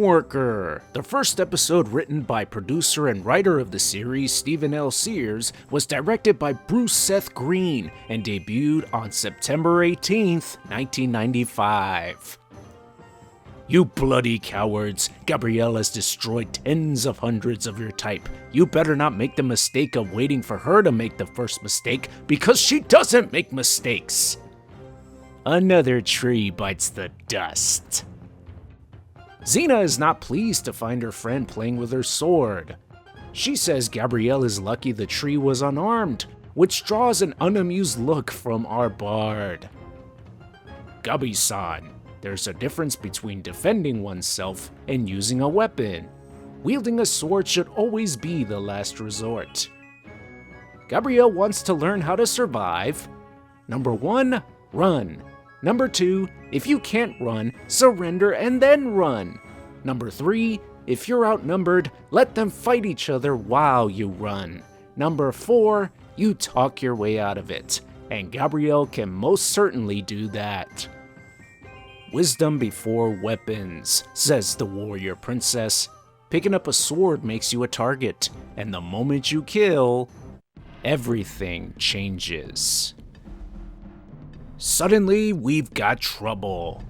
Dreamworker. The first episode, written by producer and writer of the series Stephen L. Sears, was directed by Bruce Seth Green and debuted on September 18th, 1995. You bloody cowards, Gabrielle has destroyed tens of hundreds of your type. You better not make the mistake of waiting for her to make the first mistake, because she doesn't make mistakes. Another tree bites the dust. Xena is not pleased to find her friend playing with her sword. She says Gabrielle is lucky the tree was unarmed, which draws an unamused look from our bard. Gabi-san, there's a difference between defending oneself and using a weapon. Wielding a sword should always be the last resort. Gabrielle wants to learn how to survive. Number 1, run. Number 2, if you can't run, surrender and then run. Number 3, if you're outnumbered, let them fight each other while you run. Number 4, you talk your way out of it. And Gabrielle can most certainly do that. Wisdom before weapons, says the warrior princess. Picking up a sword makes you a target, and the moment you kill, everything changes. Suddenly, we've got trouble.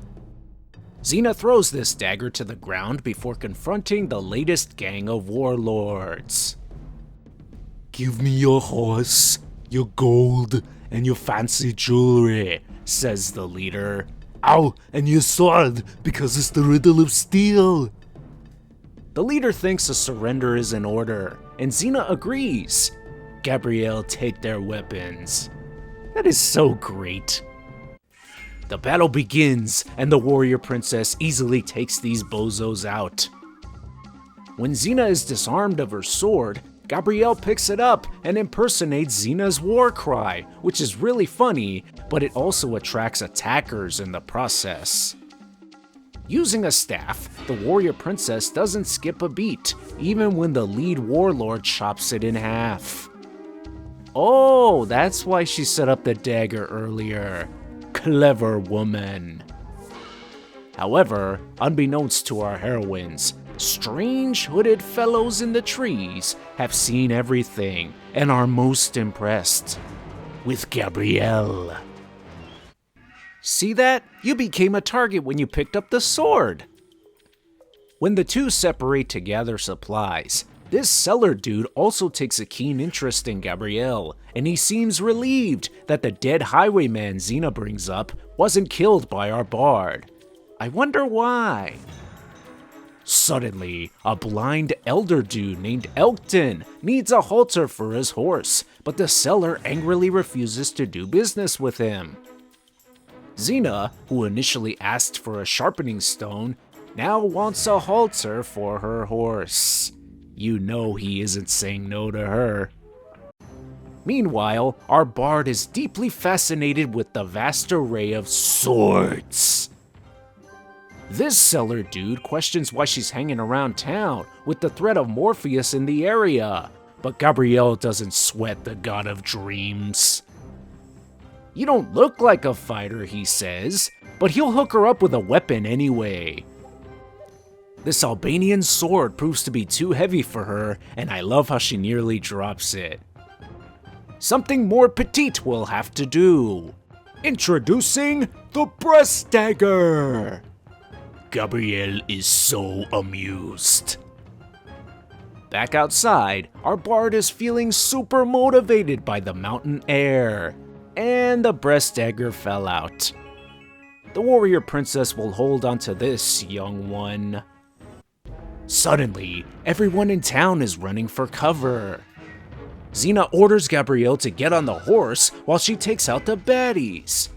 Xena throws this dagger to the ground before confronting the latest gang of warlords. Give me your horse, your gold, and your fancy jewelry, says the leader. Ow, and your sword, because it's the riddle of steel. The leader thinks a surrender is in order, and Xena agrees. Gabrielle, take their weapons. That is so great. The battle begins, and the warrior princess easily takes these bozos out. When Xena is disarmed of her sword, Gabrielle picks it up and impersonates Xena's war cry, which is really funny, but it also attracts attackers in the process. Using a staff, the warrior princess doesn't skip a beat, even when the lead warlord chops it in half. Oh, that's why she set up the dagger earlier. Clever woman. However, unbeknownst to our heroines, strange hooded fellows in the trees have seen everything and are most impressed with Gabrielle. See that? You became a target when you picked up the sword. When the two separate to gather supplies, this seller dude also takes a keen interest in Gabrielle, and he seems relieved that the dead highwayman Xena brings up wasn't killed by our bard. I wonder why. Suddenly, a blind elder dude named Elkton needs a halter for his horse, but the seller angrily refuses to do business with him. Xena, who initially asked for a sharpening stone, now wants a halter for her horse. You know he isn't saying no to her. Meanwhile, our bard is deeply fascinated with the vast array of swords. This seller dude questions why she's hanging around town with the threat of Morpheus in the area, but Gabrielle doesn't sweat the god of dreams. You don't look like a fighter, he says, but he'll hook her up with a weapon anyway. This Albanian sword proves to be too heavy for her, and I love how she nearly drops it. Something more petite will have to do. Introducing the breast dagger! Gabrielle is so amused. Back outside, our bard is feeling super motivated by the mountain air, and the breast dagger fell out. The warrior princess will hold onto this, young one. Suddenly, everyone in town is running for cover. Xena orders Gabrielle to get on the horse while she takes out the baddies.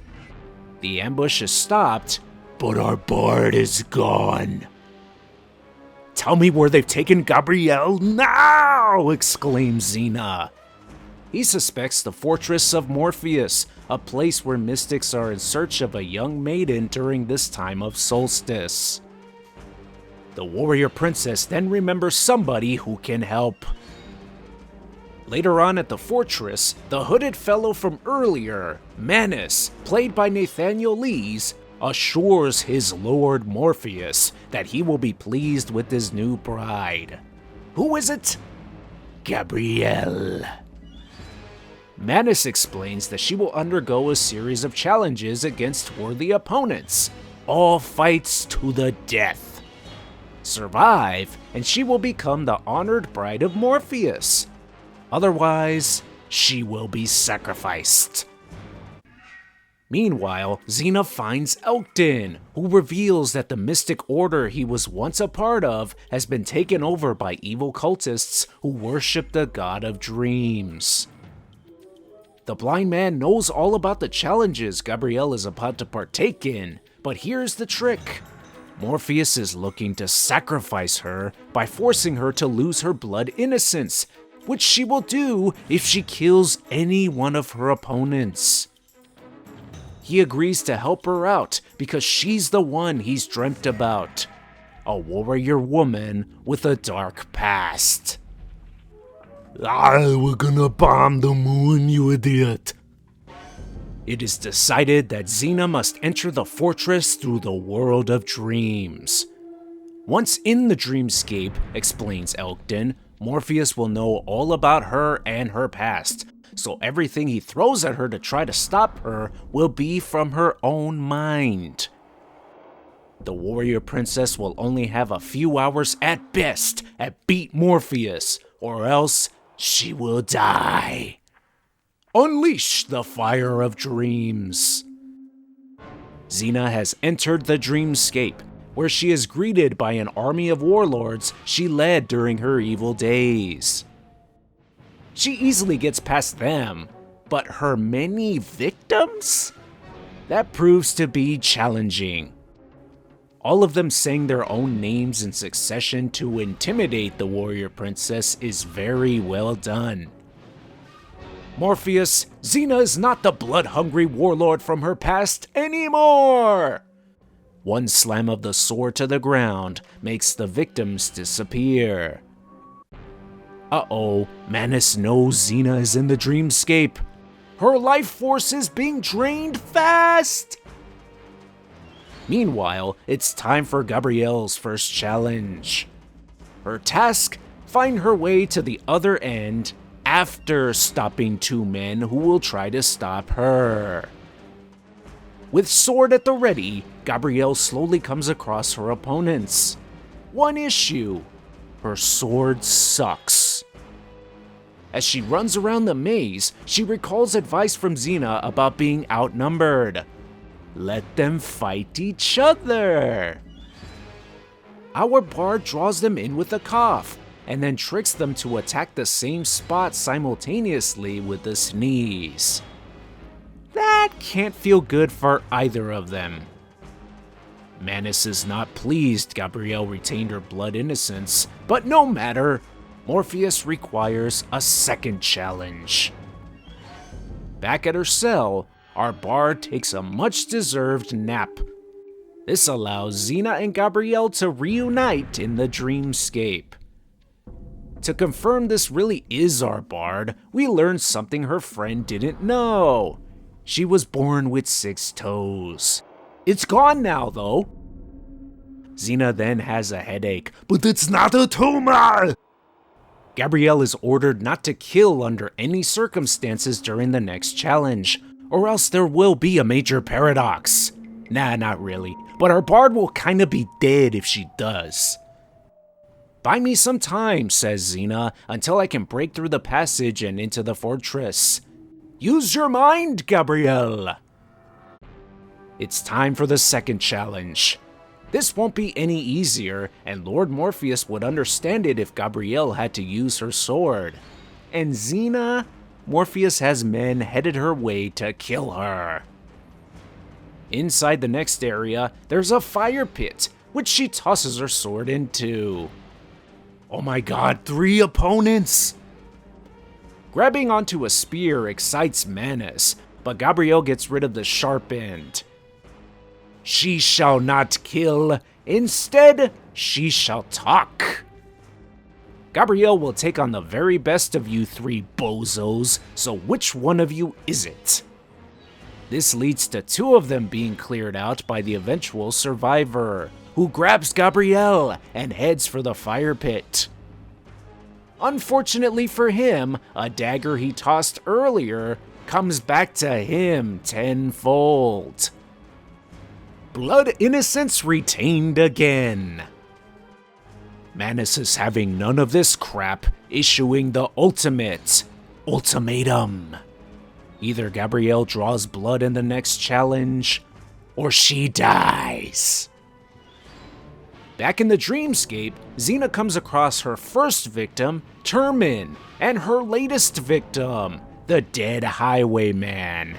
The ambush is stopped, but our bard is gone. Tell me where they've taken Gabrielle now! Exclaims Xena. He suspects the Fortress of Morpheus, a place where mystics are in search of a young maiden during this time of solstice. The warrior princess then remembers somebody who can help. Later on at the fortress, the hooded fellow from earlier, Manus, played by Nathaniel Lees, assures his lord Morpheus that he will be pleased with his new bride. Who is it? Gabrielle. Manus explains that she will undergo a series of challenges against worthy opponents, all fights to the death. Survive, and she will become the honored bride of Morpheus. Otherwise, she will be sacrificed. Meanwhile, Xena finds Elkton, who reveals that the mystic order he was once a part of has been taken over by evil cultists who worship the god of dreams. The blind man knows all about the challenges Gabrielle is about to partake in, but here's the trick. Morpheus is looking to sacrifice her by forcing her to lose her blood innocence, which she will do if she kills any one of her opponents. He agrees to help her out because she's the one he's dreamt about, a warrior woman with a dark past. We're gonna bomb the moon, you idiot. It is decided that Xena must enter the fortress through the world of dreams. Once in the dreamscape, explains Elkton, Morpheus will know all about her and her past, so everything he throws at her to try to stop her will be from her own mind. The warrior princess will only have a few hours at best at beat Morpheus, or else she will die. Unleash the fire of dreams. Xena has entered the dreamscape, where she is greeted by an army of warlords she led during her evil days. She easily gets past them, but her many victims? That proves to be challenging. All of them saying their own names in succession to intimidate the warrior princess is very well done. Morpheus, Xena is not the blood-hungry warlord from her past anymore! One slam of the sword to the ground makes the victims disappear. Uh-oh, Manus knows Xena is in the dreamscape. Her life force is being drained fast! Meanwhile, it's time for Gabrielle's first challenge. Her task, find her way to the other end after stopping two men who will try to stop her. With sword at the ready, Gabrielle slowly comes across her opponents. One issue, her sword sucks. As she runs around the maze, she recalls advice from Xena about being outnumbered. Let them fight each other. Our bard draws them in with a cough, and then tricks them to attack the same spot simultaneously with a sneeze. That can't feel good for either of them. Manus is not pleased Gabrielle retained her blood innocence, but no matter, Morpheus requires a second challenge. Back at her cell, our bard takes a much-deserved nap. This allows Xena and Gabrielle to reunite in the dreamscape. To confirm this really is our bard, we learn something her friend didn't know. She was born with 6 toes. It's gone now, though. Xena then has a headache, But it's not a tumor! Gabrielle is ordered not to kill under any circumstances during the next challenge, or else there will be a major paradox. Nah, not really, but our bard will kinda be dead if she does. Buy me some time, says Xena, until I can break through the passage and into the fortress. Use your mind, Gabrielle! It's time for the second challenge. This won't be any easier, and Lord Morpheus would understand it if Gabrielle had to use her sword. And Xena, Morpheus has men headed her way to kill her. Inside the next area, there's a fire pit, which she tosses her sword into. Oh my god, 3 opponents! Grabbing onto a spear excites Manus, but Gabrielle gets rid of the sharp end. She shall not kill, instead, she shall talk. Gabrielle will take on the very best of you 3 bozos, so which one of you is it? This leads to two of them being cleared out by the eventual survivor, who grabs Gabrielle and heads for the fire pit. Unfortunately for him, a dagger he tossed earlier comes back to him tenfold. Blood innocence retained again. Manus is having none of this crap, issuing the ultimatum. Either Gabrielle draws blood in the next challenge, or she dies. Back in the dreamscape, Xena comes across her first victim, Termin, and her latest victim, the dead highwayman.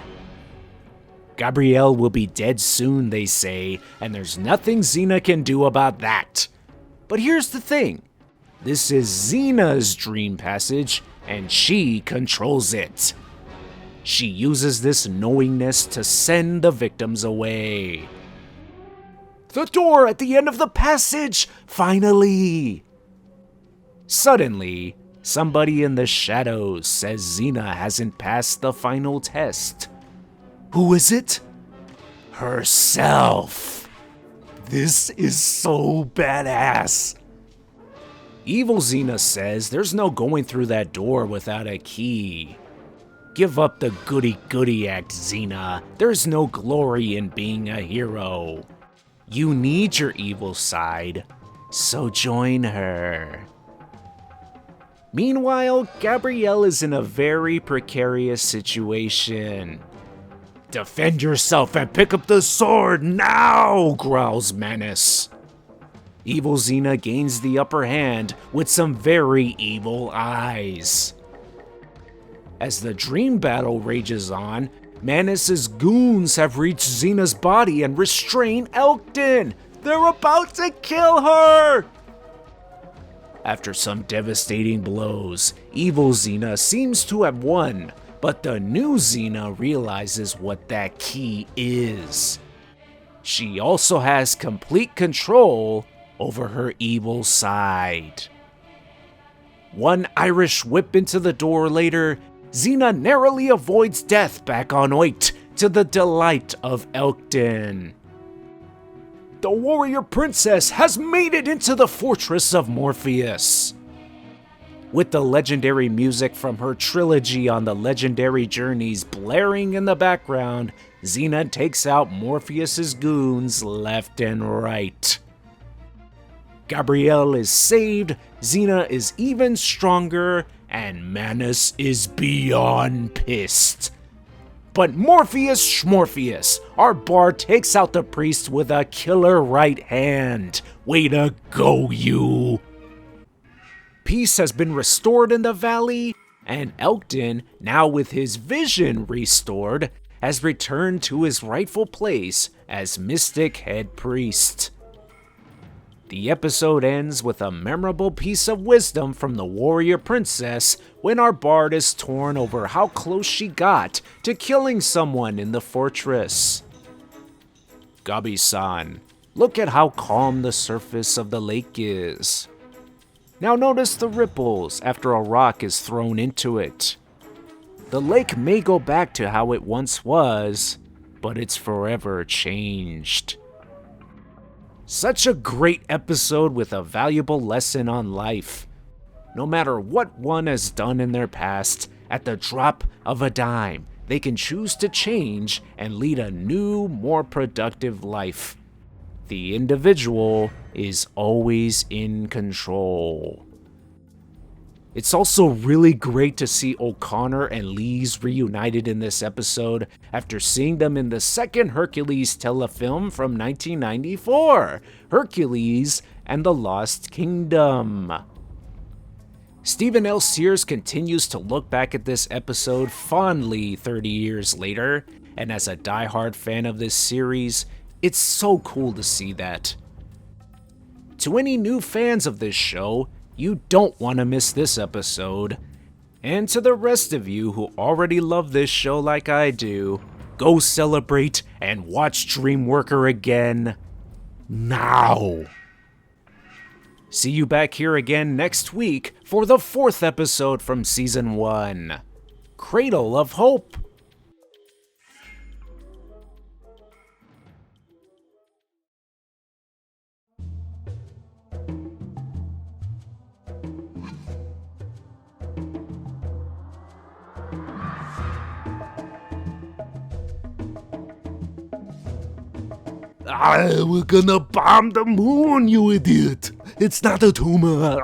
Gabrielle will be dead soon, they say, and there's nothing Xena can do about that. But here's the thing. This is Xena's dream passage, and she controls it. She uses this knowingness to send the victims away. The door at the end of the passage! Finally! Suddenly, somebody in the shadows says Xena hasn't passed the final test. Who is it? Herself. This is so badass. Evil Xena says there's no going through that door without a key. Give up the goody-goody act, Xena. There's no glory in being a hero. You need your evil side, so join her. Meanwhile, Gabrielle is in a very precarious situation. Defend yourself and pick up the sword now, growls Manus. Evil Xena gains the upper hand with some very evil eyes. As the dream battle rages on, Manus's goons have reached Xena's body and restrain Elkton. They're about to kill her! After some devastating blows, Evil Xena seems to have won, but the new Xena realizes what that key is. She also has complete control over her evil side. One Irish whip into the door later, Xena narrowly avoids death back on Oit, to the delight of Elkton. The warrior princess has made it into the Fortress of Morpheus. With the legendary music from her trilogy on the legendary journeys blaring in the background, Xena takes out Morpheus's goons left and right. Gabrielle is saved, Xena is even stronger, and Manus is beyond pissed. But Morpheus Schmorpheus, our bard takes out the priest with a killer right hand. Way to go, you! Peace has been restored in the valley, and Elkton, now with his vision restored, has returned to his rightful place as Mystic Head Priest. The episode ends with a memorable piece of wisdom from the warrior princess when our bard is torn over how close she got to killing someone in the fortress. Gabi-san, look at how calm the surface of the lake is. Now notice the ripples after a rock is thrown into it. The lake may go back to how it once was, but it's forever changed. Such a great episode with a valuable lesson on life. No matter what one has done in their past, at the drop of a dime, they can choose to change and lead a new, more productive life. The individual is always in control. It's also really great to see O'Connor and Lees reunited in this episode after seeing them in the second Hercules telefilm from 1994, Hercules and the Lost Kingdom. Stephen L. Sears continues to look back at this episode fondly 30 years later, and as a diehard fan of this series, it's so cool to see that. To any new fans of this show, you don't want to miss this episode. And to the rest of you who already love this show like I do, go celebrate and watch Dreamworker again now. See you back here again next week for the 4th episode from Season 1, Cradle of Hope. We're gonna bomb the moon, you idiot! It's not a tumor!